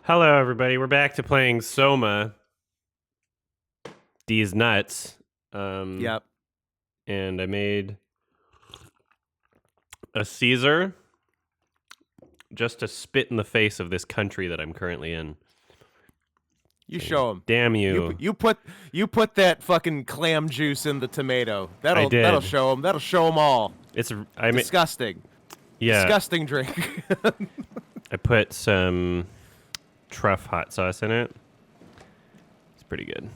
Hello, everybody. We're back to playing Soma. These nuts. Yep. And I made a Caesar just to spit in the face of this country that I'm currently in. You show him. Damn you! You put that fucking clam juice in the tomato. That'll show him. That'll show them all. Disgusting. Yeah. Disgusting drink. I put some truff hot sauce in it. It's pretty good.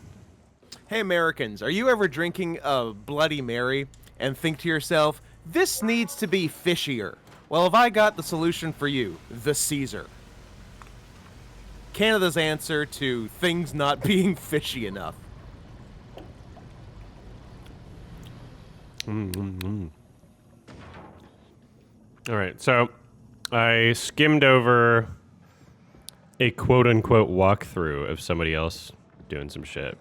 Hey Americans, are you ever drinking a Bloody Mary and think to yourself, this needs to be fishier? Well, have I got the solution for you? The Caesar. Canada's answer to things not being fishy enough. Mm-hmm. All right, so I skimmed over a quote-unquote walkthrough of somebody else doing some shit.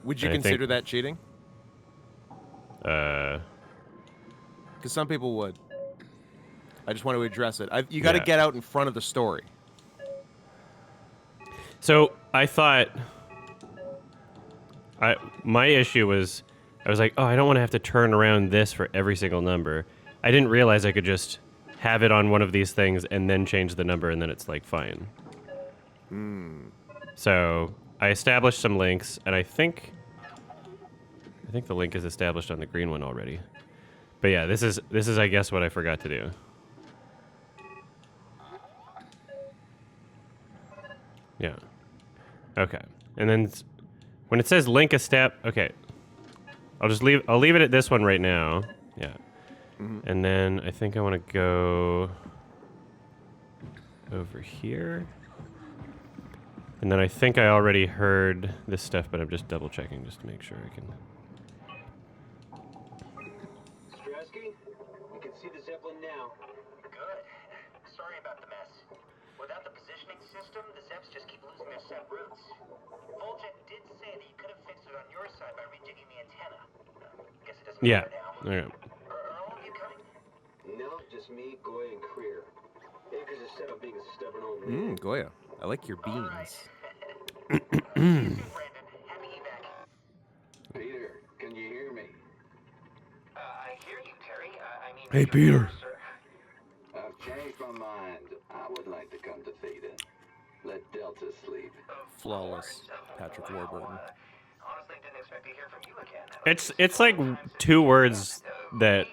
Would you consider that cheating? Because some people would. I just want to address it. You got to get out in front of the story. So I thought, my issue was, I was like, oh, I don't want to have to turn around this for every single number. I didn't realize I could just have it on one of these things and then change the number and then it's like fine. So I established some links, and I think the link is established on the green one already. But yeah, this is I guess what I forgot to do. Yeah. Okay. And then when it says link okay. I'll leave it at this one right now. Yeah. And then I think I want to go over here. And then I think I already heard this stuff, but I'm just double checking just to make sure I can. Strasky, you can see the Zeppelin now. Good. Sorry about the mess. Without the positioning system, the Zeps just keep losing their set routes. Voljet did say that you could have fixed it on your side by rejigging the antenna. Guess it doesn't matter now. Yeah. Are all of you coming? No, just me, Goya, and Creer. Akers is set up being a stubborn old man. Goya. I like your beans. See you soon, Brandon. Happy evac. Peter, can you hear me? I hear you, Terry. I mean... Hey, Peter. Sir. I've changed my mind. I would like to come to Theta. Let Delta sleep. Flawless. Patrick Warburton. Honestly, didn't expect to hear from you again. It's like two words that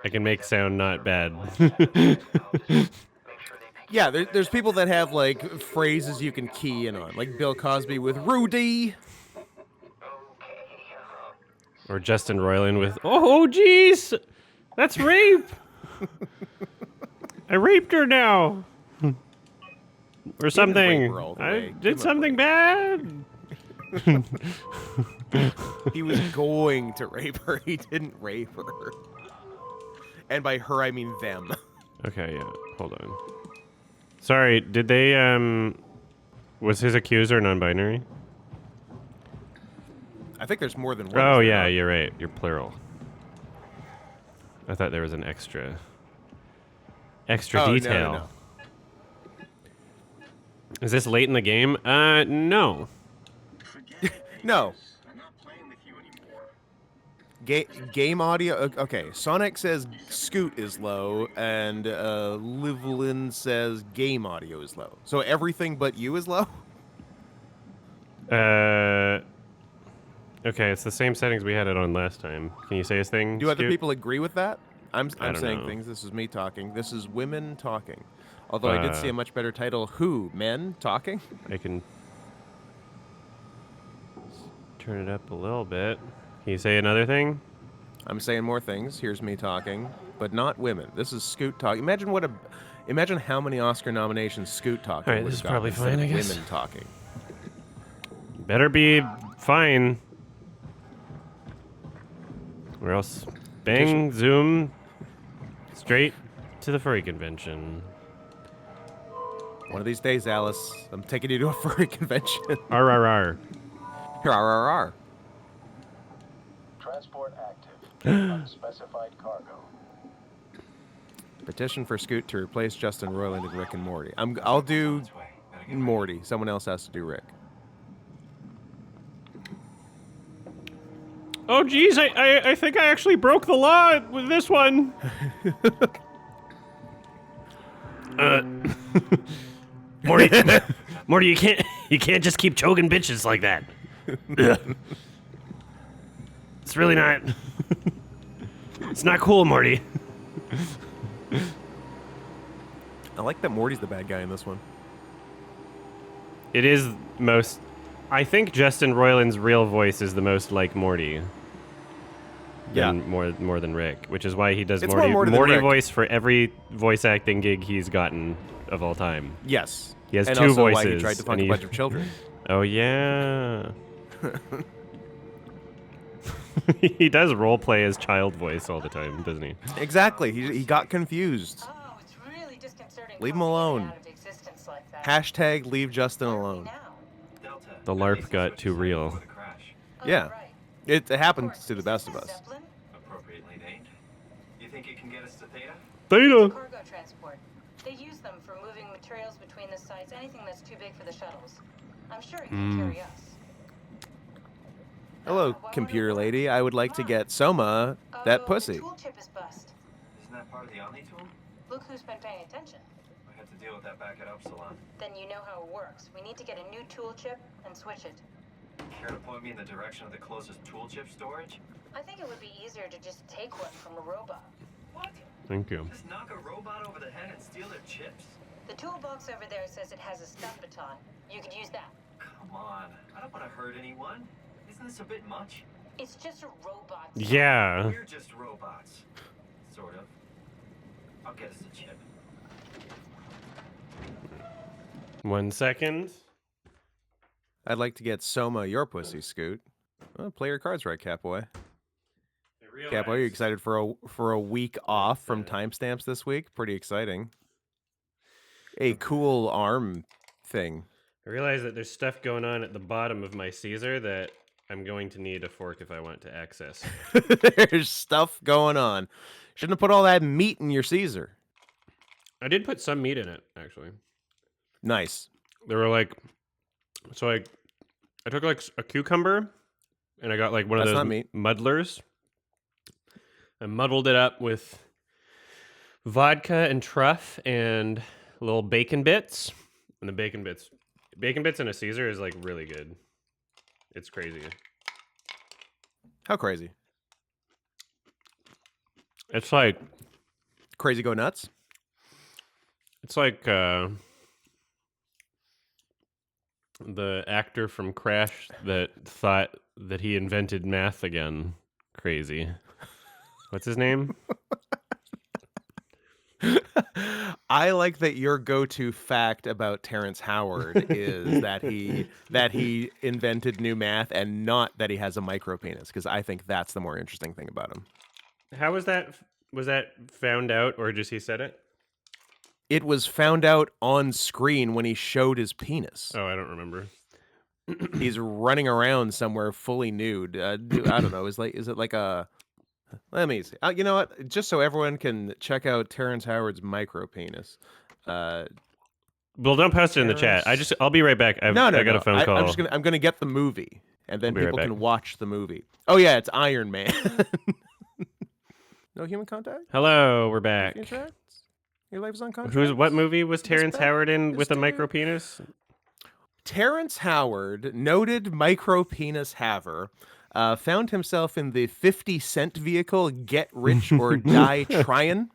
I can make sound not bad. Yeah, there's people that have, like, phrases you can key in on. Like Bill Cosby with Rudy. Or Justin Roiland with, oh, jeez, that's rape. I raped her now. Or something. I did something bad. He was going to rape her. He didn't rape her. And by her, I mean them. Okay, yeah. Hold on. Sorry, did they, was his accuser non-binary? I think there's more than one. Oh, yeah, you're right. You're plural. I thought there was an extra detail. No. Is this late in the game? No. No. Game audio. Okay, Sonic says Scoot is low, and Livlin says game audio is low. So everything but you is low. Okay, it's the same settings we had it on last time. Can you say his thing? Do other people agree with that? I'm saying know. things. This is me talking. This is women talking. Although I did see a much better title. Who? Men talking? I can turn it up a little bit. Can you say another thing? I'm saying more things. Here's me talking, but not women. This is Scoot talking. Imagine how many Oscar nominations Scoot talking. All right, this is probably fine, I guess. Women talking. Better be fine. Or else, bang, zoom, straight to the furry convention. One of these days, Alice, I'm taking you to a furry convention. RRR. RRR. Transport active. Unspecified cargo. Petition for Scoot to replace Justin Roiland in Rick and Morty. I'll do Morty. Someone else has to do Rick. Oh, geez, I think I actually broke the law with this one. Morty, you can't just keep choking bitches like that. It's really not. It's not cool, Morty. I like that Morty's the bad guy in this one. It is most. I think Justin Roiland's real voice is the most like Morty. Than more than Rick, which is why he does It's Morty more Morty than Rick. voice for every voice acting gig he's gotten of all time. Yes. He has and two also voices. Why he tried to fuck and a bunch of children. Oh yeah. He does role play as child voice all the time, doesn't he? Exactly. He got confused. Oh, it's really disconcerting. Leave him posting it alone. out of existence like that. Hashtag leave Justin Where are we alone. now? The LARP got too real. Oh, Yeah. right. It Of happens course, to the is best this of a us. Zeppelin? Appropriately named. You think it can get us to Theta? Theta. Cargo transport. They use them for moving materials between the sites, anything that's too big for the shuttles. I'm sure it can carry us. Hello, computer lady. I would like to get Soma that Oh, pussy. The tool chip is bust. Isn't that part of the Omni tool? Look who's been paying attention. I had to deal with that back at Upsilon. Then you know how it works. We need to get a new tool chip and switch it. Care to point me in the direction of the closest tool chip storage? I think it would be easier to just take one from a robot. What? Thank you. Just knock a robot over the head and steal their chips? The toolbox over there says it has a stun baton. You could use that. Come on. I don't want to hurt anyone. Isn't this a bit much? It's just a robot. Yeah. We're just robots. Sort of. I'll get us a chip. 1 second. I'd like to get Soma your pussy, Scoot. Well, play your cards right, Catboy. Catboy, you excited for a week off from timestamps this week? Pretty exciting. A cool arm thing. I realize that there's stuff going on at the bottom of my Caesar that I'm going to need a fork if I want to access. There's stuff going on. Shouldn't have put all that meat in your Caesar. I did put some meat in it, actually. Nice. There were like, so I took like a cucumber, and I got like one That's of not those meat. muddlers. I muddled it up with vodka and truff and little bacon bits. And the bacon bits in a Caesar is like really good. It's crazy. How crazy? It's like Crazy go nuts? It's like the actor from Crash that thought that he invented math again. Crazy. What's his name? I like that your go-to fact about Terrence Howard is that he invented new math and not that he has a micro penis, because I think that's the more interesting thing about him. How was that? Was that found out, or just he said it? It was found out on screen when he showed his penis. Oh, I don't remember. He's running around somewhere fully nude. I don't know. Is it like a? Let me see. You know what? Just so everyone can check out Terrence Howard's micro penis. Well, don't post it in the chat. I'll be right back. I got a phone call. I'm gonna get the movie, and then I'll be right people can back. watch the movie. Oh yeah, it's Iron Man. No human contact. Hello, we're back. Contracts? Your life is on contract. What movie was Terrence bad? Howard in with a This micro dude? penis? Terrence Howard, noted micro penis haver, found himself in the 50-cent vehicle Get Rich or Die Tryin',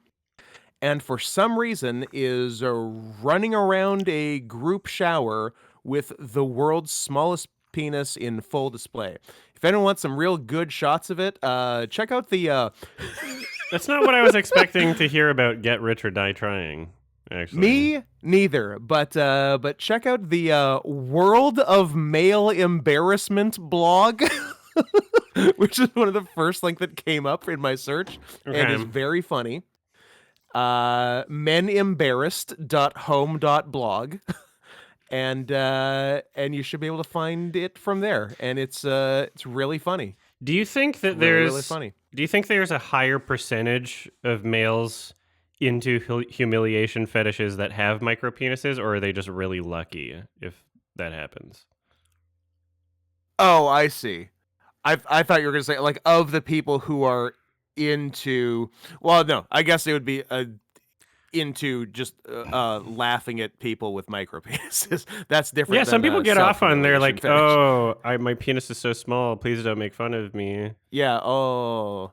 and for some reason is running around a group shower with the world's smallest penis in full display. If anyone wants some real good shots of it, check out the... That's not what I was expecting to hear about Get Rich or Die Trying. Actually, Me neither, but check out the World of Male Embarrassment blog, which is one of the first that came up in my search, and is Okay. very funny. menembarrassed.home.blog, and you should be able to find it from there, and it's really funny. Do you think that Really, there's really funny. Do you think there's a higher percentage of males into humiliation fetishes that have micro penises, or are they just really lucky if that happens? Oh, I see. I thought you were gonna say like of the people who are into. Well, no, I guess it would be into just laughing at people with micro penises. That's different. Yeah, some than people get off on they're like, self-humiliation fetish. oh, my penis is so small. Please don't make fun of me. Yeah. Oh,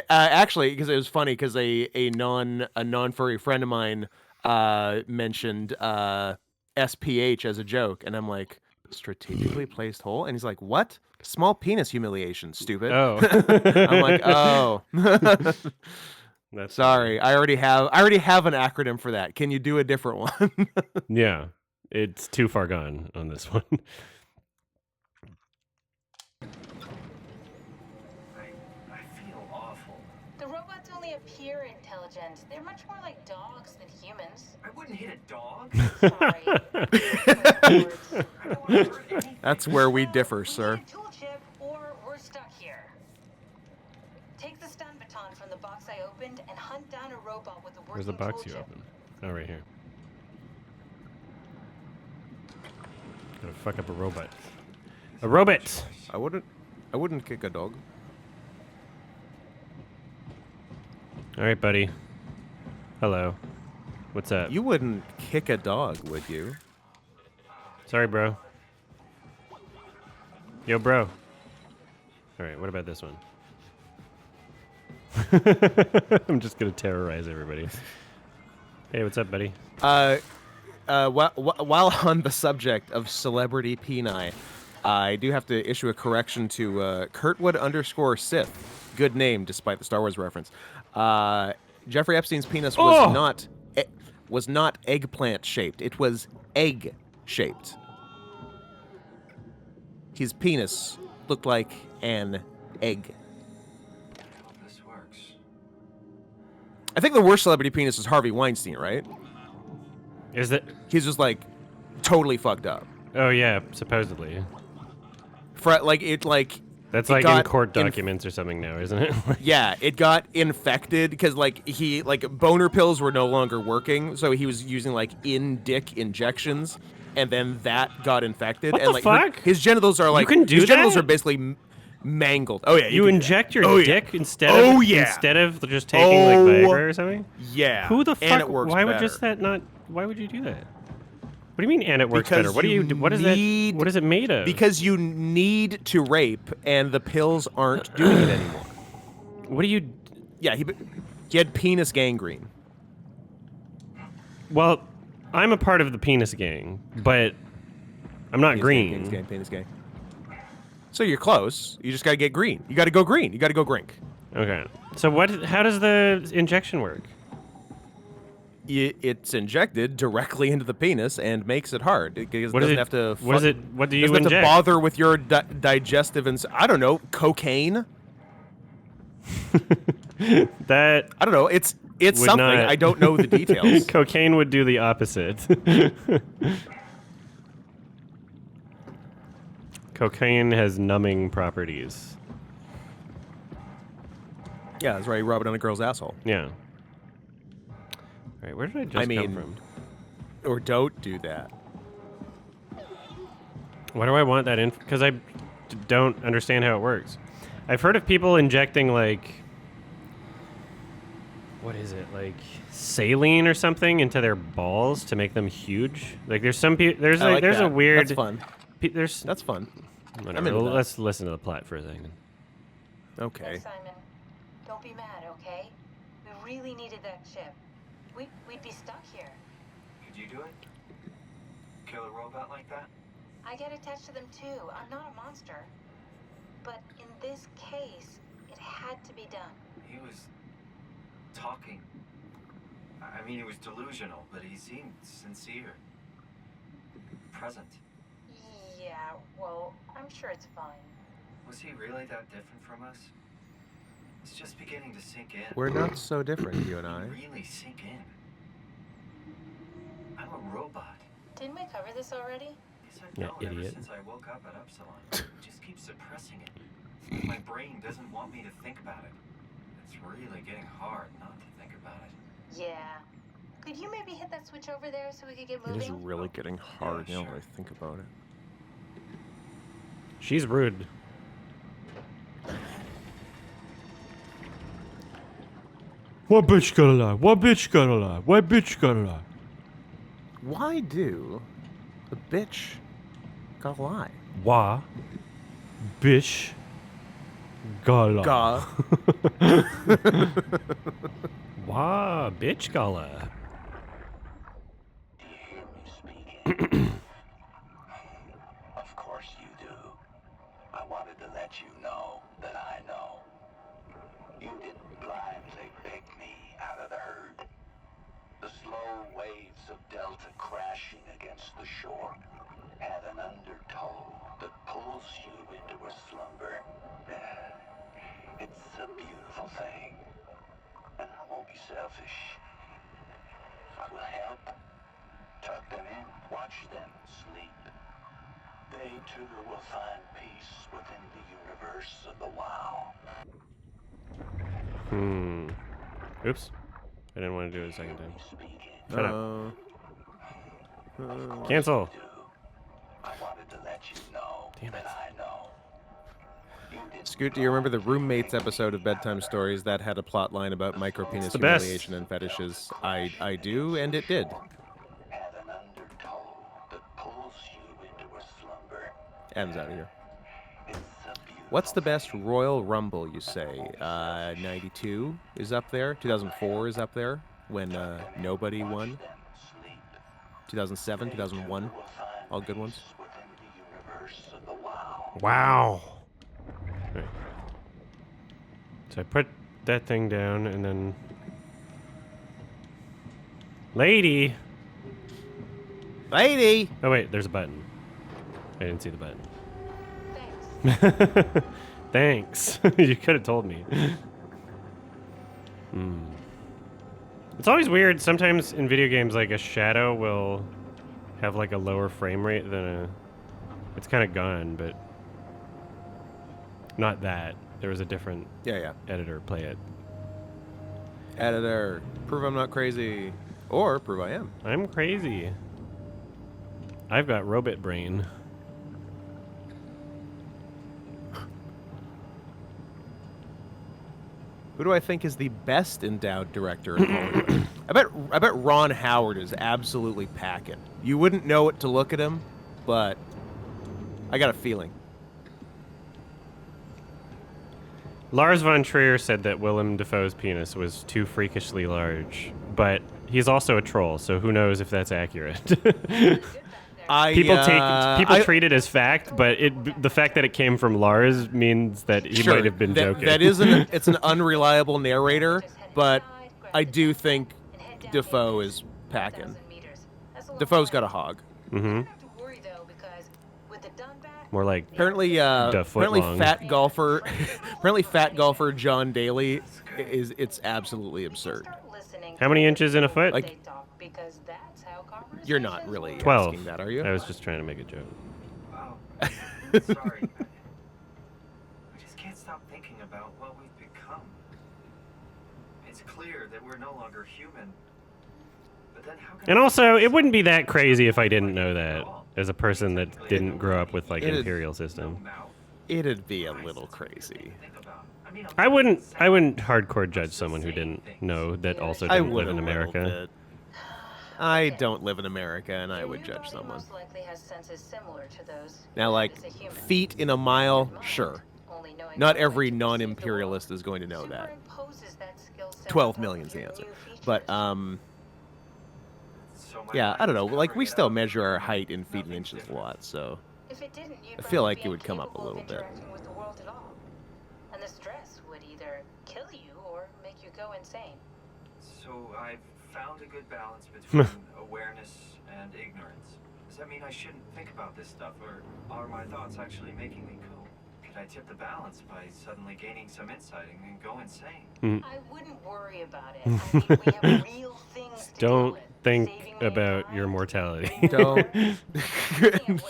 actually, because it was funny because a non furry friend of mine mentioned SPH as a joke, and I'm like, strategically placed hole, and he's like, what? Small penis humiliation, stupid. Oh. I'm like, oh. That's Sorry, I already have an acronym for that. Can you do a different one? Yeah, it's too far gone on this one. I feel awful. The robots only appear intelligent. They're much more like dogs than humans. I wouldn't hit a dog. Sorry. I don't want to hurt anything. That's where we Well, differ, sir. need a tool chip, or we're stuck here. Take the stun baton from the box I opened and hunt down a robot with a working Where's the box tool you chip. open? Oh, right here. Gonna fuck up a robot. A robot! I wouldn't kick a dog. All right, buddy. Hello. What's up? You wouldn't kick a dog, would you? Sorry, bro. Yo, bro. All right, what about this one? I'm just gonna terrorize everybody. Hey, what's up, buddy? While on the subject of celebrity peni, I do have to issue a correction to Kurtwood_Sith. Good name, despite the Star Wars reference. Jeffrey Epstein's penis was not eggplant shaped. It was egg shaped. His penis looked like an egg. This works. I think the worst celebrity penis is Harvey Weinstein, right? Is it? He's just like totally fucked up. Oh yeah, supposedly. That's That's it like in got court documents or something now, isn't it? Yeah, it got infected because boner pills were no longer working, so he was using like in-dick injections, and then that got infected. What and the like fuck? his genitals are like can do his genitals that? are basically mangled. Oh yeah, You can do inject that. your Oh, yeah. dick instead Oh, of yeah. instead of just taking like Viagra or something? Yeah. Who the fuck? And it works why would better. just that not? Why would you do that? What do you mean? And it works Because better. What do you you? What is that? need- What is it made of? Because you need to rape, and the pills aren't doing it anymore. What do you? Yeah, he had penis gangrene. Well, I'm a part of the penis gang, but I'm not green. Penis gang. So you're close. You just gotta get green. You gotta go green. You gotta go grink. Okay. So what? How does the injection work? It's injected directly into the penis and makes it hard. It What doesn't is it? have to. What is it? What do you doesn't have to inject? bother with your digestive and I don't know, cocaine. That I don't know. It's would something. not- I don't know the details. Cocaine would do the opposite. Cocaine has numbing properties. Yeah, that's right. You rub it on a girl's asshole, Yeah. All right, where did I just I come mean- from? or don't do that. Why do I want that info? Because I don't understand how it works. I've heard of people injecting like, what is it, like saline or something into their balls to make them huge. Like there's some people. There's I like like there's a that. weird. That's fun. There's That's fun. whatever. I'm into that. Let's listen to the plot for a second. Okay. Look, Simon, don't be mad, okay? We really needed that chip. We'd be stuck here. Could you do it? Kill a robot like that? I get attached to them too. I'm not a monster. But in this case, it had to be done. He was talking. I mean, he was delusional, but he seemed sincere. Present. Yeah, well, I'm sure it's fine. Was he really that different from us? It's just beginning to sink in. We're not so different, you and I. Really sink in. I'm a robot. Didn't we cover this already? Yes, I've Yeah, known ever idiot. since I woke up at Upsilon. It just keeps suppressing it. My brain doesn't want me to think about it. It's really getting hard not to think about it. Yeah. Could you maybe hit that switch over there so we could get It is moving? really getting hard now that sure. I think about it. She's rude. What bitch gotta lie? What bitch gotta lie? What bitch gotta lie? Why do the bitch gotta lie? Why bitch gotta lie? Ga. Why bitch gotta lie? Do you hear me speaking? Of course you do. I wanted to let you know that I know. You didn't blindly pick me out of the herd. The slow waves of Delta crashing against the shore had an undertow that pulls you into a slumber. It's a beautiful thing. And I won't be selfish. I will help. Tuck them in, watch them sleep. They too will find peace within the universe of the WoW. Oops. I didn't want to do it a second time. Speaking. Shut up. Of course Cancel. you do. I wanted to let you know Damn it. that I know. You didn't Scoot, do you remember the Roommates episode of Bedtime Stories that had a plot line about micropenis the best. humiliation and fetishes? I do, and it did. had an undertow that pulls you into a slumber. Adam's out of here. It's a beautiful What's the best Royal Rumble, you say? 92 is up there. 2004 is up there when nobody won. 2007, 2001, all good ones. within the universe of the WoW. Wow. Right. So I put that thing down and then. Lady! Lady! Oh, wait, there's a button. I didn't see the button. Thanks. Thanks. You could have told me. It's always weird. Sometimes in video games, like a shadow will have like a lower frame rate than a. It's kind of gone, but not that. There was a different Yeah. editor play it. Editor, prove I'm not crazy. Or prove I am. I'm crazy. I've got robot brain. Who do I think is the best endowed director in Hollywood? I bet Ron Howard is absolutely packing. You wouldn't know it to look at him, but I got a feeling. Lars von Trier said that Willem Dafoe's penis was too freakishly large, but he's also a troll, so who knows if that's accurate. People treat it as fact, but the fact that it came from Lars means that he might have been joking. It's an unreliable narrator, but I do think Dafoe is packing. Defoe's got a hog. Mm-hmm. More like Apparently, long. fat golfer, fat golfer John Daly it's absolutely absurd. How many inches in a foot? Like, you're not really 12. asking that, are you? I was just trying to make a joke. Wow. Sorry. I just can't stop thinking about what we've become. It's clear that we're no longer human. But then how can And also, it wouldn't be that crazy if I didn't know that, as a person that didn't grow up with like imperial system. It'd be a little crazy. I wouldn't hardcore judge someone who didn't know that also I didn't would live in a little America. bit. I don't live in America, and I would judge someone. Now, like, feet in a mile, sure. Not every non-imperialist is going to know that. 12 million's the answer. But, yeah, I don't know. Like, we still measure our height in feet and inches a lot, so I feel like it would come up a little bit. And the stress would either kill you or make you go insane. So I've found a good balance between awareness and ignorance. Does that mean I shouldn't think about this stuff, or are my thoughts actually making me go? Could I tip the balance by suddenly gaining some insight and go insane? I wouldn't worry about it. I mean, we have real things to deal Don't with. think Saving about mankind. your mortality. Don't. Speaking of which,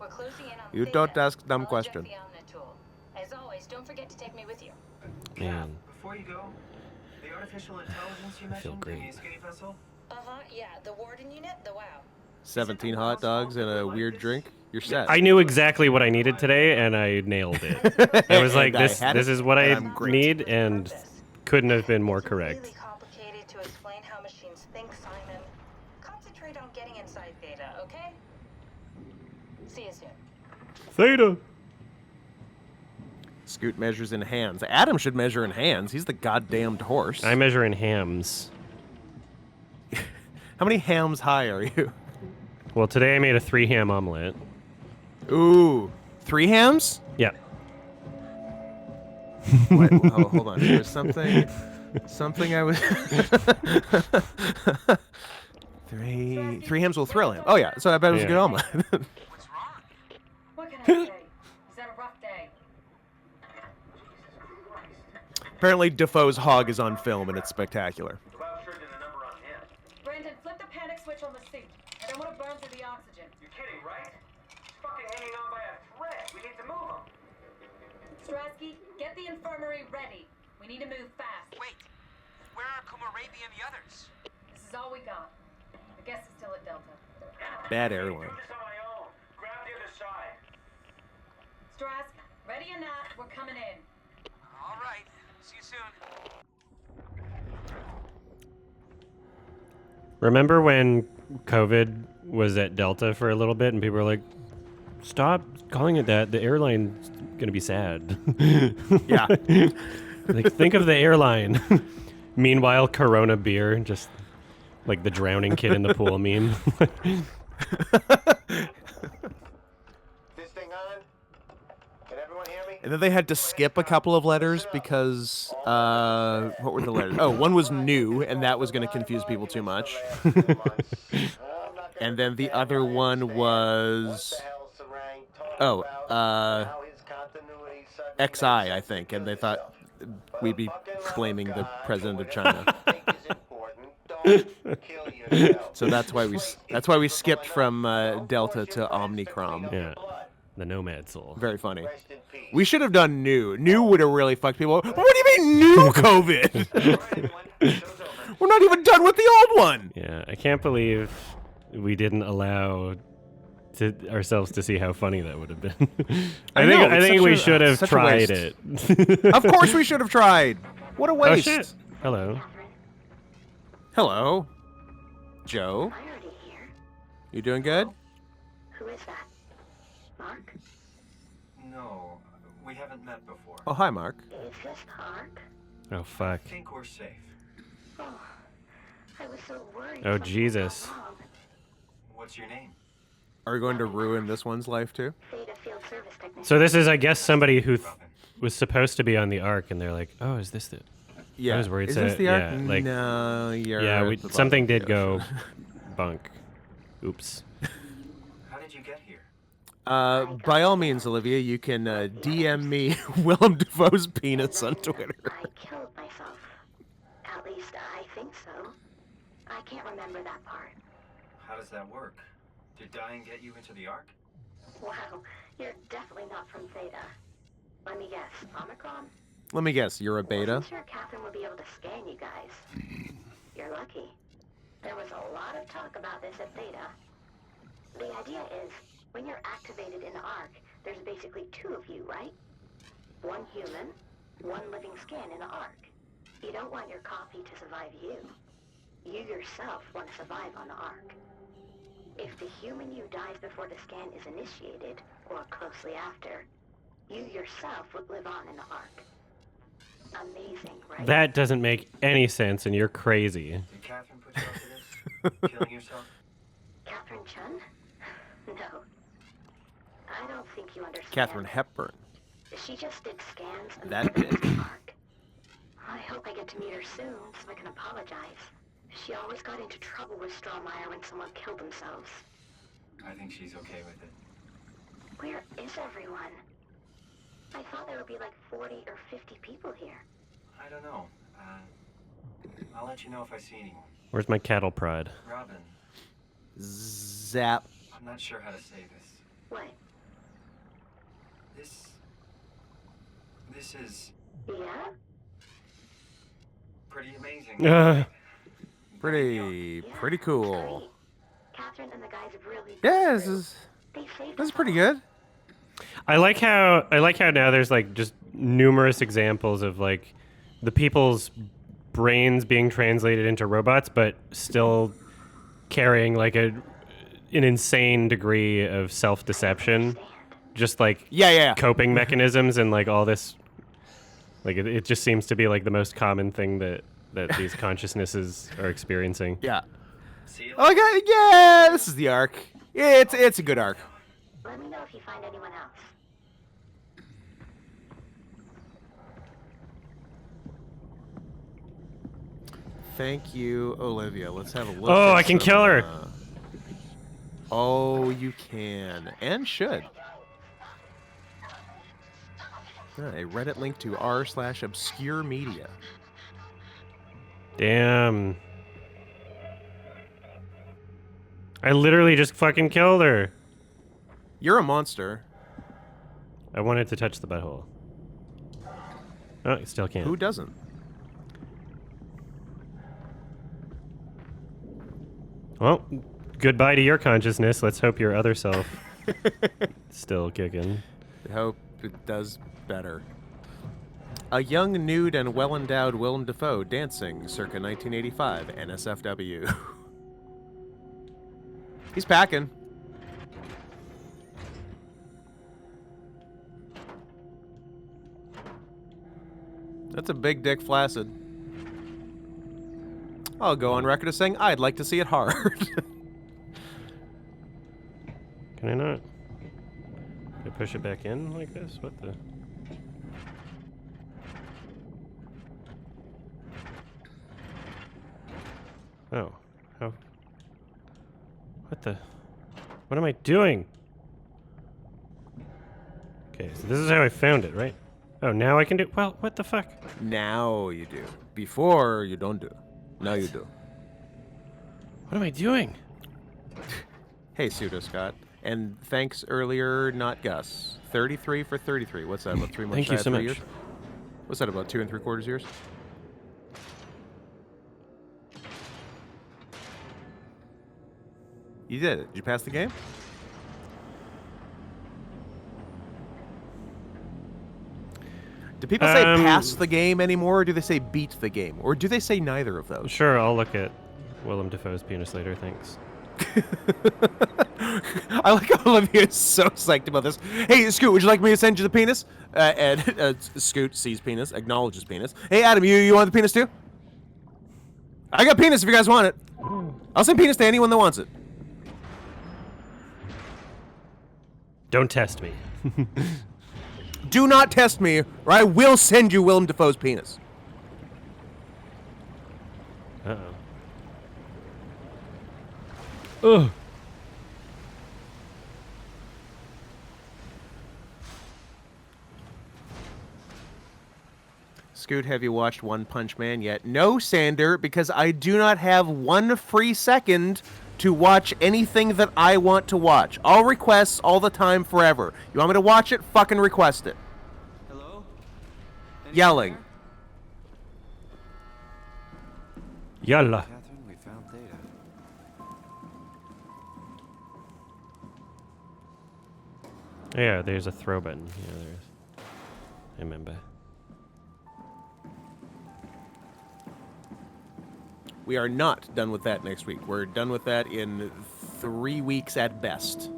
we're closing in on You Theta. don't ask dumb I'll question. adjust the Omnitool. As always, don't forget to take me with you. Man. Before you go, the artifact artificial intelligence you I feel mentioned great. in the escape vessel? Yeah, the warden unit, the WOW. 17 hot dogs and a weird drink. You're set. I knew exactly what I needed today, and I nailed it. I was like, And I this had this it, is what and I I'm great. need, and couldn't have been more correct. It's really complicated to explain how machines think, Simon. Concentrate on getting inside Theta, okay? See you soon. Theta. Scoot measures in hands. Adam should measure in hands. He's the goddamned horse. I measure in hams. How many hams high are you? Well, today I made a 3-ham omelet. Ooh. 3 hams? Yeah. What? Oh, hold on. There was something I was... three hams will thrill him. Oh, yeah. So I bet it was a good omelet. What's wrong? What can I say? He's had a rough day. Apparently, Dafoe's hog is on film, and it's spectacular. Cloud sure did a number on him. Brandon, flip the panic switch on the suit. I don't want to burn through the oxygen. You're kidding, right? He's fucking hanging on by a thread. We need to move him. Strasky, get the infirmary ready. We need to move fast. Wait, where are Kumarabi and the others? This is all we got. I guess it's still at Delta. Bad airline. Do this on my own. Grab the other side. Strask, ready or not, we're coming in. All right, see you soon. Remember when COVID was at Delta for a little bit, and people were like, "Stop calling it that. The airline's gonna be sad." Yeah. Like, think of the airline. Meanwhile, Corona beer, just like the drowning kid in the pool meme. This thing on? Can everyone hear me? And then they had to skip a couple of letters because, what were the letters? Oh, one was new, and that was going to confuse people too much. And then the other one was, XI, I think, and they thought we'd be blaming the president of China. So that's why we skipped from Delta to Omnicrom. Yeah, the nomad soul. Very funny. We should have done new. New would have really fucked people. What do you mean new COVID? We're not even done with the old one. Yeah, I can't believe we didn't allow ourselves to see how funny that would have been. I think we should have tried it. Of course we should have tried. What a Oh waste. shit! Hello. Hello, Joe. I already here. You doing good? Who is that? Mark? No, we haven't met before. Oh, hi, Mark. Is this Mark? Oh fuck. I think we're safe. Oh, I was so worried. Oh, something Jesus. went wrong. What's your name? Are we going to ruin this one's life too? Theta field service technician. So this is, I guess, somebody who was supposed to be on the Ark, and they're like, "Oh, is this the?" Yeah. I was worried. Is this the yeah, arc? like, No, you're. yeah, at the something bottom. did go bunk. Oops. How did you get here? By all means, Olivia, you can DM me Willem Dafoe's penis on Twitter. I killed myself. At least I think so. I can't remember that part. How does that work? Did dying get you into the Ark? Wow, you're definitely not from Theta. Let me guess, Omicron? Let me guess, you're a beta? Wasn't sure Catherine would be able to scan you guys. You're lucky. There was a lot of talk about this at Theta. The idea is, when you're activated in the Ark, there's basically 2 of you, right? One human, one living scan in the Ark. You don't want your copy to survive you. You yourself want to survive on the Ark. If the human you dies before the scan is initiated, or closely after, you yourself would live on in the Ark. Amazing, right? That doesn't make any sense, and you're crazy. Did Catherine put you up to this? Killing yourself? Catherine Chun? No. I don't think you understand. Catherine Hepburn. She just did scans and That put them bitch. in the Ark. I hope I get to meet her soon so I can apologize. She always got into trouble with Strawmeyer when someone killed themselves. I think she's okay with it. Where is everyone? I thought there would be like 40 or 50 people here. I don't know. I'll let you know if I see anyone. Where's my cattle pride? Robin, Zap. I'm not sure how to say this. What? This is Yeah? pretty amazing. Pretty cool. Great. Catherine and the guys have really. Yeah, They saved this is us pretty all. good. I like how now there's like just numerous examples of like the people's brains being translated into robots, but still carrying like an insane degree of self-deception, just like Yeah. coping mechanisms and like all this. Like it just seems to be like the most common thing that these consciousnesses are experiencing. Yeah. See you Okay, yeah, this is the arc. Yeah, it's a good arc. Let me know if you find anyone else. Thank you, Olivia. Let's have a look. Oh, at I can some, kill her. Oh, you can and should. A Reddit link to r/obscure media. Damn. I literally just fucking killed her. You're a monster. I wanted to touch the butthole. Oh, I still can't. Who doesn't? Well, goodbye to your consciousness. Let's hope your other self still kicking. I hope it does better. A young, nude, and well-endowed Willem Dafoe dancing circa 1985 NSFW. He's packing. That's a big dick flaccid. I'll go on record as saying I'd like to see it hard. Can I not? Can I push it back in like this? What the? Oh. How? What the? What am I doing? Okay, so this is how I found it, right? Oh, now I can do. Well, what the fuck? Now you do. Before, you don't do. Now you do. What am I doing? Hey, Pseudo Scott. And thanks earlier, not Gus. 33 for 33. What's that, about 3 months? Thank you shy of so 3 much. years? What's that, about 2 3/4 years? You did it. Did you pass the game? Do people say pass the game anymore, or do they say beat the game? Or do they say neither of those? Sure, I'll look at Willem Dafoe's penis later, thanks. I like how Olivia is so psyched about this. Hey, Scoot, would you like me to send you the penis? And Scoot sees penis, acknowledges penis. Hey, Adam, you want the penis too? I got penis if you guys want it. I'll send penis to anyone that wants it. Don't test me. Do not test me, or I will send you Willem Dafoe's penis. Uh-oh. Ugh. Scoot, have you watched One Punch Man yet? No, Sander, because I do not have 1 free second to watch anything that I want to watch. All requests, all the time, forever. You want me to watch it? Fucking request it. Hello? Yelling. Yalla. Catherine, we found data. Yeah, there's a throw button. Yeah, there is. I remember. We are not done with that next week. We're done with that in 3 weeks at best.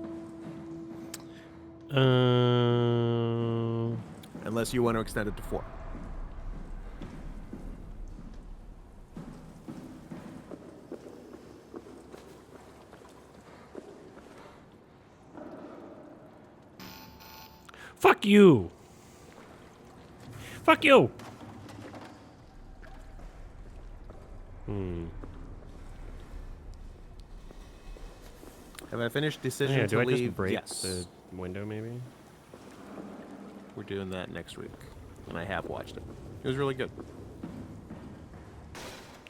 Unless you want to extend it to 4. Fuck you. Fuck you. Have I finished Decision Yeah, to do I Leave? just break Yes. the window maybe? We're doing that next week. And I have watched it. It was really good.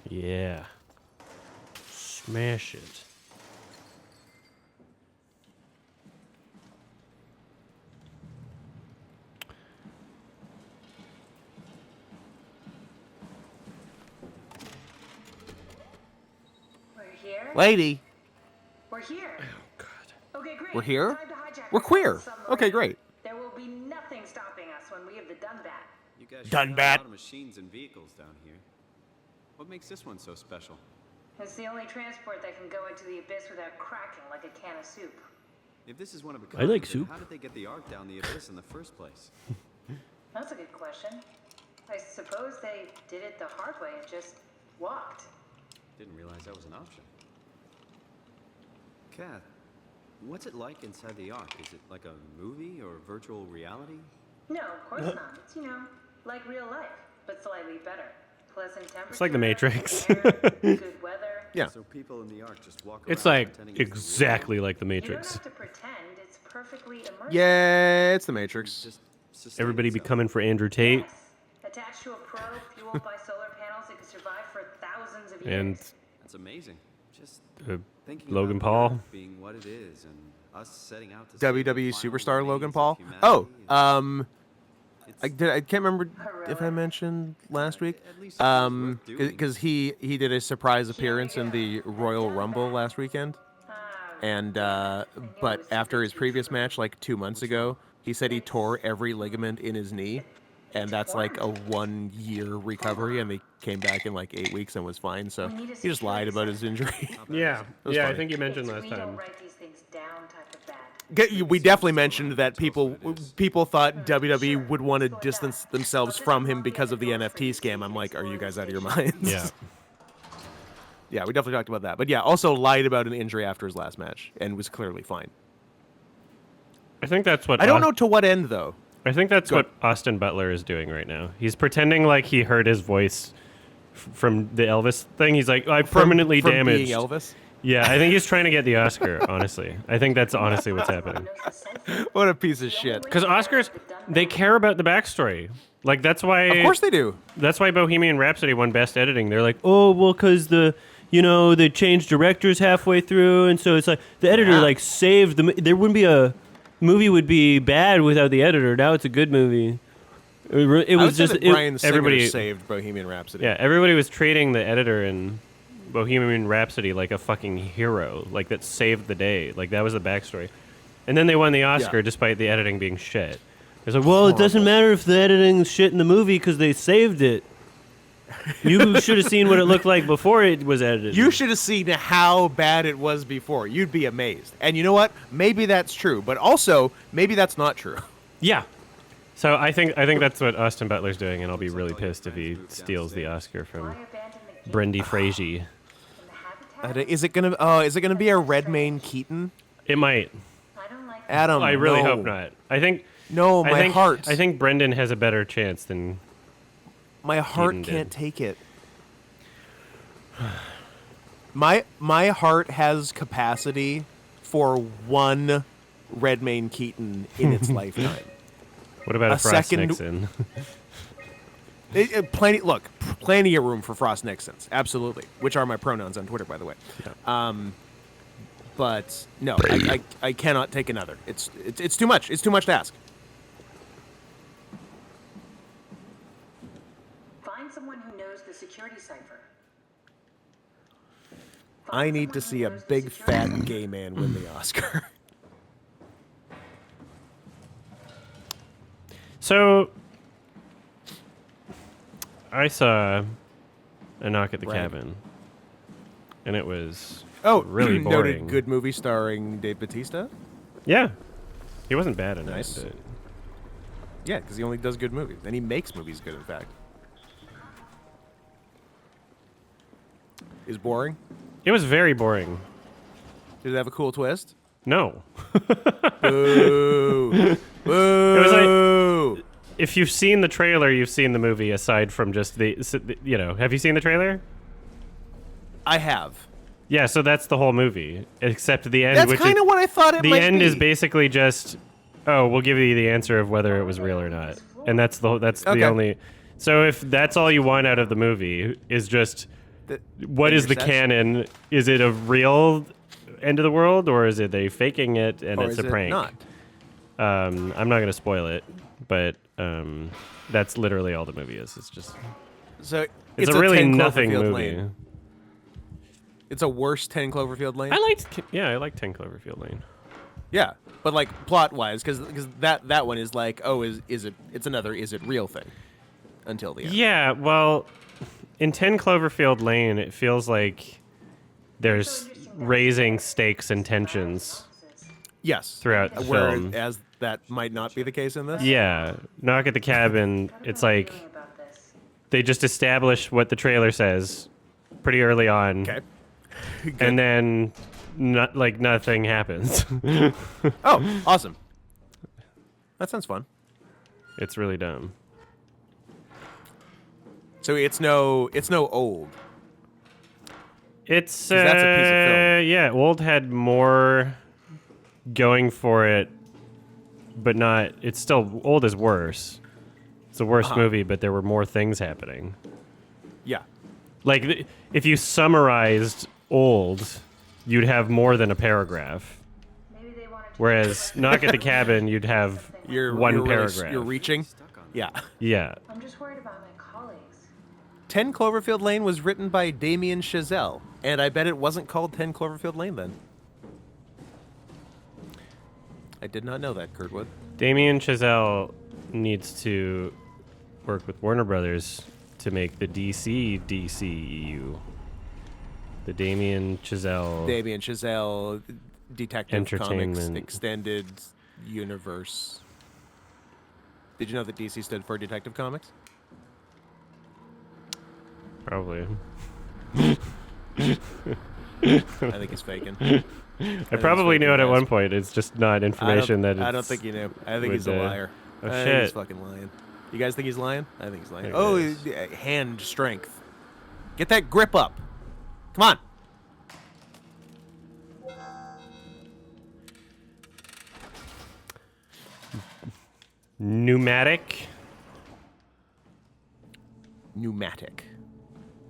Yeah. Smash it. Lady, We're here. Okay, great. we're here? Time to hijack We're a queer. submarine. Okay, great. There will be nothing stopping us when we have the done that. You guys Done sure have bad. a lot of machines and vehicles down here. What makes this one so special? It's the only transport that can go into the abyss without cracking like a can of soup. If this is one of a I like kind, then soup. how did they get the Ark down the abyss in the first place? That's a good question. I suppose they did it the hard way and just walked. Didn't realize that was an option. Kath, what's it like inside the Ark? Is it like a movie or virtual reality? No, of course not. It's, like real life, but slightly better. Pleasant temperature. It's like The Matrix. air, good weather. Yeah. So people in the Ark just walk around It's like pretending it's exactly like The You don't Matrix. have to pretend. It's perfectly immersive. Yeah, it's the real. Matrix. Just sustain Everybody be itself. coming for Andrew Tate Yes. Attached to a probe fueled by solar panels that can survive for thousands of years. and That's amazing. Just uh, thinking Logan about the Paul. Earth being what it is and us setting out to WWE save the final superstar Logan remains Paul. of humanity Oh, is- I can't remember if I Heroic. mentioned last week. At least it was worth doing. Because he did a surprise appearance in the Royal Rumble last weekend, and but after his previous match, like 2 months ago, he said he tore every ligament in his knee, and that's like a 1-year recovery, and he came back in like 8 weeks and was fine. So he just lied about his injury. Yeah, was yeah. I funny. think you mentioned It's last we don't time. write these things down type of bad. We definitely mentioned that people thought WWE would want to distance themselves from him because of the NFT scam. I'm like, are you guys out of your minds? Yeah. Yeah, we definitely talked about that. But yeah, also lied about an injury after his last match and was clearly fine. I think that's what I don't know to what end though. I think that's Go what Austin Butler is doing right now. He's pretending like he heard his voice from the Elvis thing. He's like, I permanently from damaged. being Elvis. Yeah, I think he's trying to get the Oscar. Honestly, I think that's honestly what's happening. What a piece of shit. Because Oscars, they care about the backstory. Like that's why. Of course they do. That's why Bohemian Rhapsody won Best Editing. They're like, oh well, because they changed directors halfway through, and so it's like the editor like saved the. There wouldn't be a movie would be bad without the editor. Now it's a good movie. It I was would say just that Bryan Singer everybody saved Bohemian Rhapsody. Yeah, everybody was treating the editor in Bohemian Rhapsody like a fucking hero, like that saved the day. Like that was the backstory. And then they won the Oscar despite the editing being shit. It's like, well, it doesn't matter if the editing's shit in the movie because they saved it. You should have seen what it looked like before it was edited. You should have seen how bad it was before. You'd be amazed. And you know what? Maybe that's true, but also maybe that's not true. Yeah. So I think that's what Austin Butler's doing, and I'll be really pissed if he steals the Oscar from Brendan Fraser. Is it gonna be a Redmayne Keaton? It might. I don't like Adam, I really no. hope not. I think. No, I my think, heart. I think Brendan has a better chance than. My heart Keaton can't did. take it. My heart has capacity for one Redmayne Keaton in its lifetime. What about a Frost second- Nixon? Plenty of room for Frost Nixons, absolutely. Which are my pronouns on Twitter, by the way. But no, I cannot take another. It's too much. It's too much to ask. Find someone who knows the security cipher. I need to see a big fat gay man win the Oscar. So, I saw A Knock at the Right. Cabin, and it was Oh, really boring. noted good movie starring Dave Bautista. Yeah, he wasn't bad in Nice. it. Yeah, because he only does good movies, and he makes movies good. In fact, is boring. It was very boring. Did it have a cool twist? No. Boo! Boo! It was if you've seen the trailer, you've seen the movie. Aside from just have you seen the trailer? I have. Yeah, so that's the whole movie, except the end. That's which kind of what I thought it the might end be. is basically just, oh, we'll give you the answer of whether it was real or not, and that's the Okay. only. So if that's all you want out of the movie is just what is the intersection? canon? Is it a real end of the world, or is it they faking it and Or it's is a it prank? not? I'm not going to spoil it, but that's literally all the movie is. It's just So it's a really 10 nothing Cloverfield movie. Lane. It's a worse 10 Cloverfield Lane. I like 10 Cloverfield Lane. Yeah, but like plot-wise, because that one is like, oh, is it? It's another is it real thing until the end. Yeah, well, in 10 Cloverfield Lane, it feels like there's raising stakes and tensions. Yes. Throughout the film. Whereas that might not be the case in this. Yeah, Knock at the Cabin. It's like they just establish what the trailer says pretty early on. Okay. And then nothing happens. Oh, awesome. That sounds fun. It's really dumb. So it's no old. It's that's a piece of film. Yeah, Old had more going for it, but not. It's still Old is worse. It's a worse movie, but there were more things happening. Yeah. Like if you summarized Old, you'd have more than a paragraph. Whereas Knock at the Cabin, you'd have one paragraph. You're reaching. Yeah. Yeah. I'm just worried about my colleagues. 10 Cloverfield Lane was written by Damien Chazelle, and I bet it wasn't called 10 Cloverfield Lane then. I did not know that, Kurtwood. Damien Chazelle needs to work with Warner Brothers to make the DCEU. The Damien Chazelle Detective Comics Entertainment. Extended Universe. Did you know that DC stood for Detective Comics? Probably. I think he's faking. I probably knew it at one point. It's just not information that I don't think you knew. I think he's a liar. Oh, I think shit. he's fucking lying. You guys think he's lying? I think he's lying. I think he Oh, hand strength. Get that grip up. Come on. Pneumatic.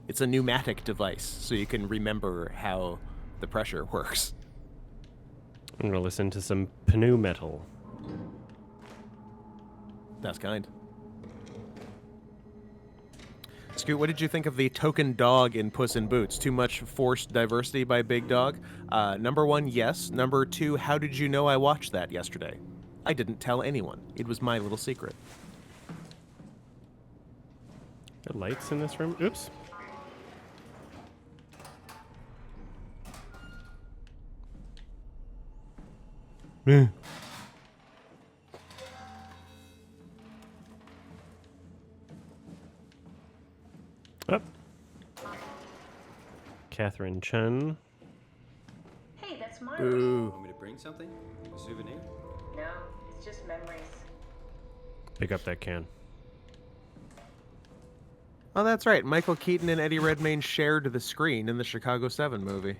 It's a pneumatic device, so you can remember how the pressure works. I'm gonna listen to some pneu metal. That's kind. Scoot, what did you think of the token dog in Puss in Boots? Too much forced diversity by Big Dog? Number one, yes. Number two, how did you know I watched that yesterday? I didn't tell anyone. It was my little secret. The lights in this room? Oops. Up. Catherine Chen. Hey, that's my Ooh. Want me to bring something? A souvenir? No, it's just memories. Pick up that can. Oh, that's right. Michael Keaton and Eddie Redmayne shared the screen in the Chicago 7 movie.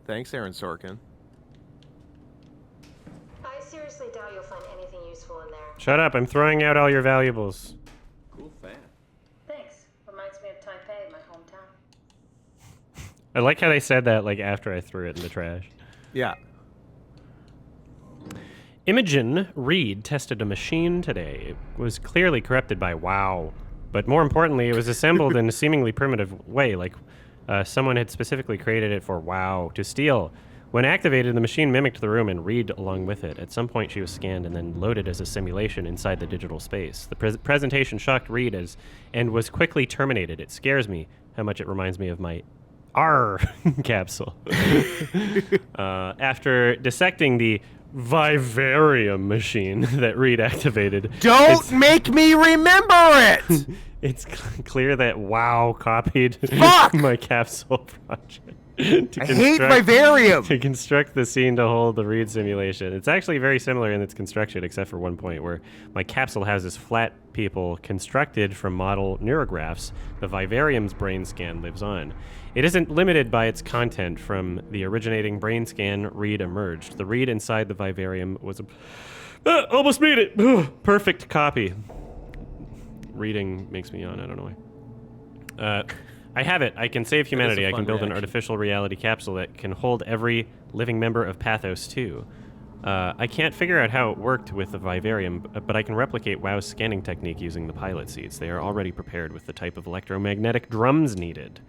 Thanks, Aaron Sorkin. I seriously doubt you'll find anything useful in there. Shut up, I'm throwing out all your valuables. Cool fan. Thanks. Reminds me of Taipei, my hometown. I like how they said that like after I threw it in the trash. Yeah. Imogen Reed tested a machine today. It was clearly corrupted by WoW. But more importantly, it was assembled in a seemingly primitive way, like someone had specifically created it for WoW to steal. When activated, the machine mimicked the room and Reed along with it. At some point, she was scanned and then loaded as a simulation inside the digital space. The presentation shocked Reed and was quickly terminated. It scares me how much it reminds me of my R capsule. After dissecting the vivarium machine that Reed activated. Don't make me remember it! It's clear that WoW copied my capsule project. I hate vivarium! To construct the scene to hold the Reed simulation. It's actually very similar in its construction, except for one point where my capsule houses flat people constructed from model neurographs. The vivarium's brain scan lives on. It isn't limited by its content. From the originating brain scan, Reed emerged. The Reed inside the vivarium was a... almost made it! Perfect copy. Reading makes me yawn, I don't know why. I have it. I can save humanity. I can build an artificial reality capsule that can hold every living member of Pathos, too. I can't figure out how it worked with the vivarium, but I can replicate WoW's scanning technique using the pilot seats. They are already prepared with the type of electromagnetic drums needed.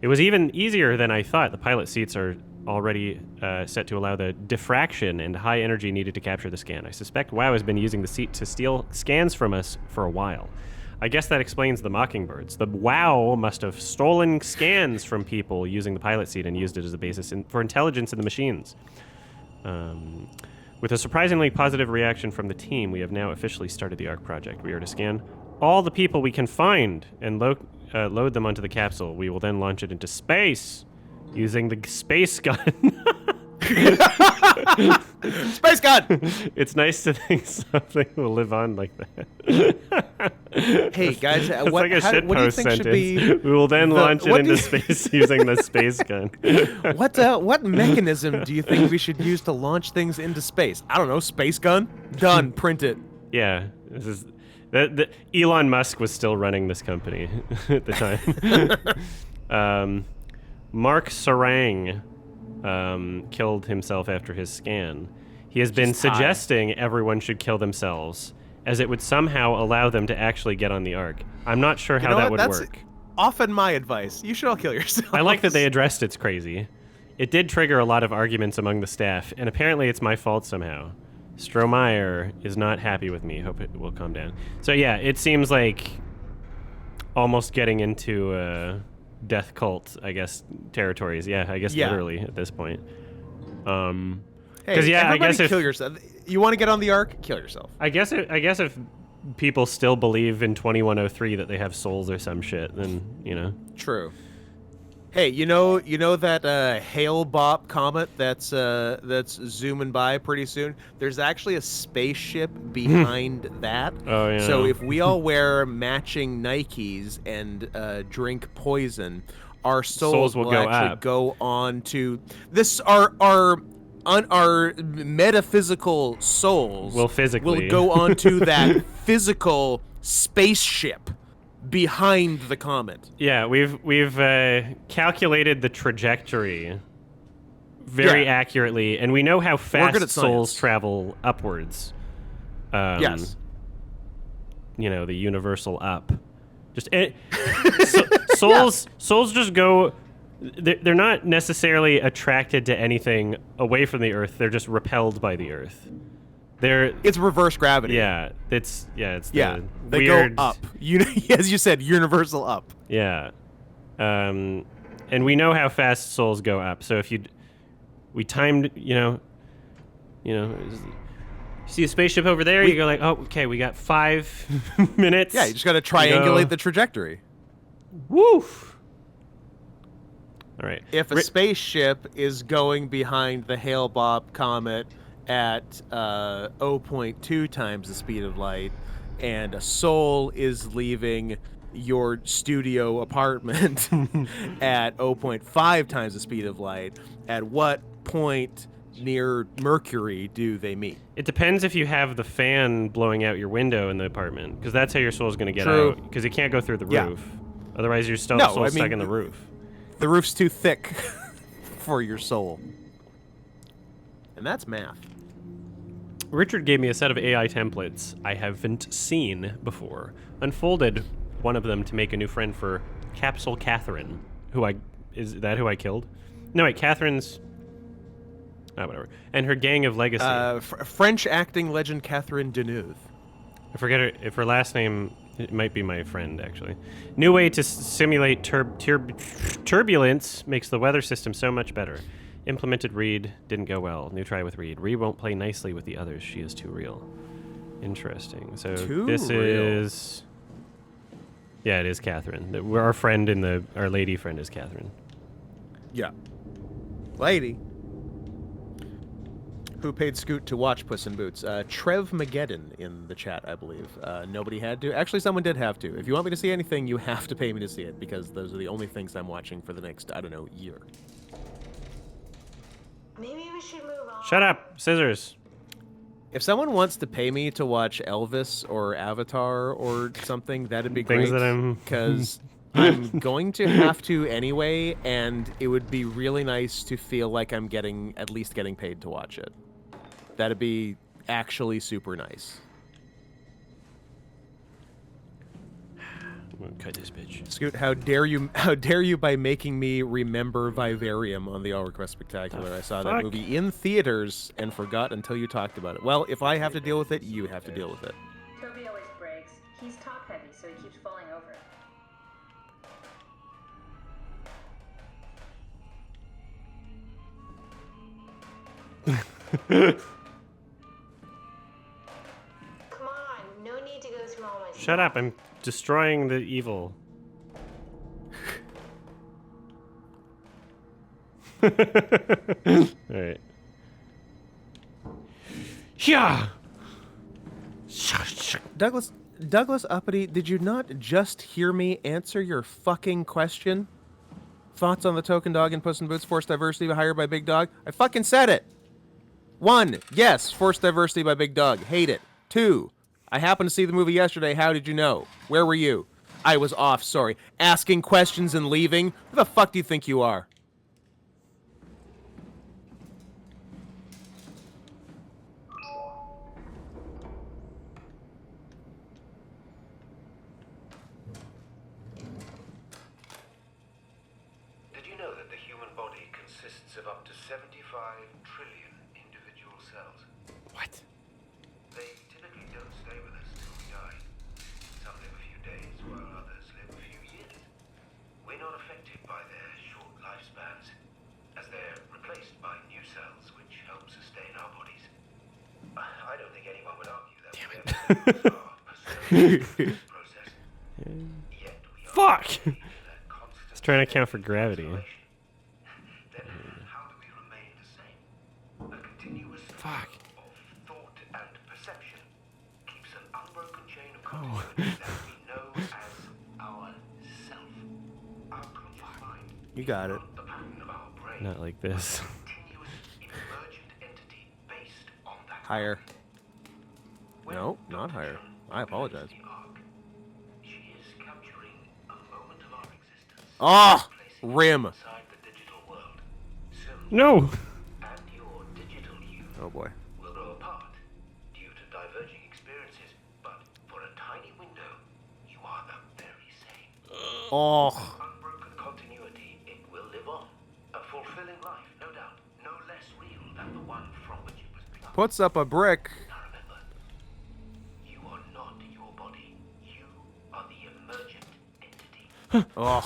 It was even easier than I thought. The pilot seats are already set to allow the diffraction and high energy needed to capture the scan. I suspect WoW has been using the seat to steal scans from us for a while. I guess that explains the Mockingbirds. The WoW must have stolen scans from people using the pilot seat and used it as a basis for intelligence in the machines. With a surprisingly positive reaction from the team, we have now officially started the ARC project. We are to scan all the people we can find and load them onto the capsule. We will then launch it into space using the space gun. Space gun! It's nice to think something will live on like that. Hey, guys, It's what like a do you shitpost think should sentence. be... We will then launch it what into do you- space using the space gun. What mechanism do you think we should use to launch things into space? I don't know, space gun? Done, print it. Yeah, this is... Elon Musk was still running this company at the time. Mark Sarang killed himself after his scan. He has been suggesting everyone should kill themselves, as it would somehow allow them to actually get on the Ark. I'm not sure how that would work. Often my advice. You should all kill yourselves. I like that they addressed it's crazy. It did trigger a lot of arguments among the staff, and apparently it's my fault somehow. Strohmeyer is not happy with me. Hope it will calm down. So yeah, it seems like almost getting into death cult, I guess, territories. Yeah, I guess literally at this point. Hey, I guess kill yourself. You want to get on the Ark? Kill yourself. I guess if people still believe in 2103 that they have souls or some shit, then True. Hey, you know that Hale-Bopp comet that's zooming by pretty soon? There's actually a spaceship behind that. Oh yeah. So if we all wear matching Nikes and drink poison, our souls will go actually up. go on to this. Our metaphysical souls will go onto that physical spaceship behind the comet. Yeah, we've calculated the trajectory very accurately, and we know how fast souls travel upwards. Yes. The universal up. Souls just go. They're not necessarily attracted to anything away from the Earth. They're just repelled by the Earth. It's reverse gravity. Yeah, it's they weird, go up. As you said, universal up. Yeah, and we know how fast souls go up. So if we timed, see a spaceship over there, you go like, oh, okay, we got 5 minutes. Yeah, you just got to triangulate the trajectory. Woof. All right. If a spaceship is going behind the Hale-Bopp comet at 0.2 times the speed of light, and a soul is leaving your studio apartment at 0.5 times the speed of light, at what point near Mercury do they meet? It depends if you have the fan blowing out your window in the apartment, because that's how your soul's going to get True. out, because it can't go through the roof. Otherwise, your soul's stuck in the roof. The roof's too thick for your soul. And that's math. Richard gave me a set of AI templates I haven't seen before. Unfolded one of them to make a new friend for Capsule Catherine, is that who I killed? No, wait, Catherine's... Oh, whatever. And her gang of legacy. French acting legend Catherine Deneuve. I forget her. If her last name, it might be my friend, actually. New way to simulate turbulence makes the weather system so much better. Implemented Reed didn't go well. New try with Reed. Reed won't play nicely with the others. She is too real. Interesting. So this is... Yeah, it is Catherine. We're our friend our lady friend is Catherine. Yeah. Lady. Who paid Scoot to watch Puss in Boots? Trev Mageddon in the chat, I believe. Nobody had to. Actually, someone did have to. If you want me to see anything, you have to pay me to see it, because those are the only things I'm watching for the next, I don't know, year. Maybe we should move on. Shut up, scissors. If someone wants to pay me to watch Elvis or Avatar or something, that'd be great. Things that I'm... Because I'm going to have to anyway, and it would be really nice to feel like I'm at least getting paid to watch it. That'd be actually super nice. I'm gonna cut this bitch. Scoot, how dare you? How dare you by making me remember Vivarium on the All Request Spectacular? I saw that movie in theaters and forgot until you talked about it. Well, if I have to deal with it, you have to deal with it. Toby always breaks. He's top heavy, so he keeps falling over. Come on, no need to go through all my Shut up! I'm destroying the evil. All right. Yeah. Douglas Uppity, did you not just hear me answer your fucking question? Thoughts on the token dog in Puss in Boots forced diversity hired by Big Dog? I fucking said it. 1, yes, forced diversity by Big Dog. Hate it. 2, I happened to see the movie yesterday. How did you know? Where were you? I was off, sorry. Asking questions and leaving? Who the fuck do you think you are? Did you know that the human body consists of up to 75 trillion individual cells? What? They typically don't stay with us till we die. Some live a few days, while others live a few years. We're not affected by their short lifespans, as they're replaced by new cells, which help sustain our bodies. I don't think anyone would argue that we ever our personal process. Yet we are Fuck! in a constant It's trying to state account for of gravity. isolation. Then how do we remain the same? A continuous flow of thought and perception keeps an unbroken chain of continuity that we know as our self. Our conscious mind You got it. the pattern of our brain. Not like this. Continuous emergent entity based on that. Higher. When No, not Dr. higher. Chung I apologize. opens the arc, she is capturing a moment of our existence. Ah, placing it rim. inside the digital world. Soon, No! and your digital you Oh boy. will grow apart due to diverging experiences, but for a tiny window, you are the very same. Oh. Unbroken continuity, it will live on. A fulfilling life, no doubt, no less real than the one from which it was begun. Puts up a brick. Now remember, you are not your body. You are the emergent entity. Oh.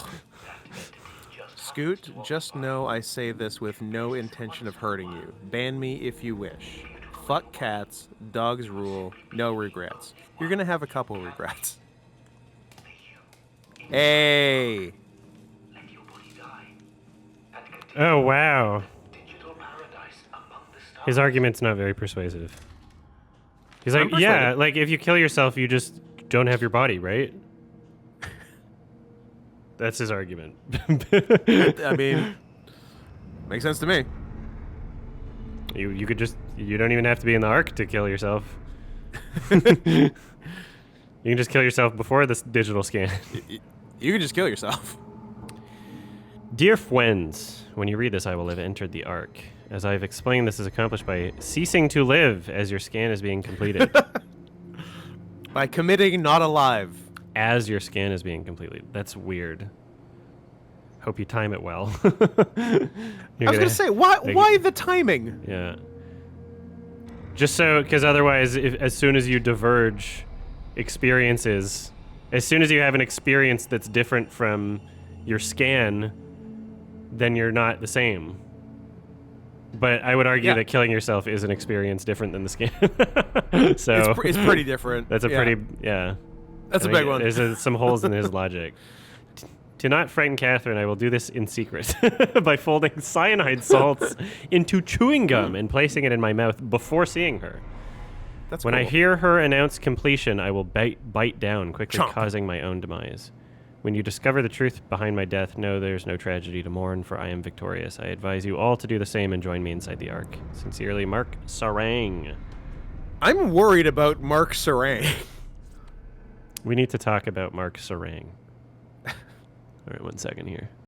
That entity just Scoot, happens to just occupy know I say this with no intention of hurting you. Ban me if you wish. Fuck cats, dogs rule, no regrets. You're gonna have a couple regrets. the you. Hey! Let your body die. And continue Oh, wow. digital paradise among the stars. His argument's not very persuasive. He's like, I'm yeah, persuaded. like if you kill yourself, you just don't have your body, right? That's his argument. I mean, makes sense to me. You could just, you don't even have to be in the Ark to kill yourself. You can just kill yourself before this digital scan. You can just kill yourself. Dear friends, when you read this, I will have entered the Ark. As I've explained, this is accomplished by ceasing to live as your scan is being completed. By committing not alive. As your scan is being completed. That's weird. Hope you time it well. I was gonna say, why the timing? Yeah. Just so, because otherwise, as soon as you diverge experiences, as soon as you have an experience that's different from your scan, then you're not the same. But I would argue that killing yourself is an experience different than the scan. So It's pretty different. That's a pretty, yeah. That's I a think big one. There's some holes in his logic. To not frighten Catherine, I will do this in secret by folding cyanide salts into chewing gum and placing it in my mouth before seeing her. That's When I cool. hear her announce completion, I will bite down, quickly Chomp. causing my own demise. When you discover the truth behind my death, know there's no tragedy to mourn, for I am victorious. I advise you all to do the same and join me inside the Ark. Sincerely, Mark Sarang. I'm worried about Mark Sarang. We need to talk about Mark Sarang. All right, 1 second here.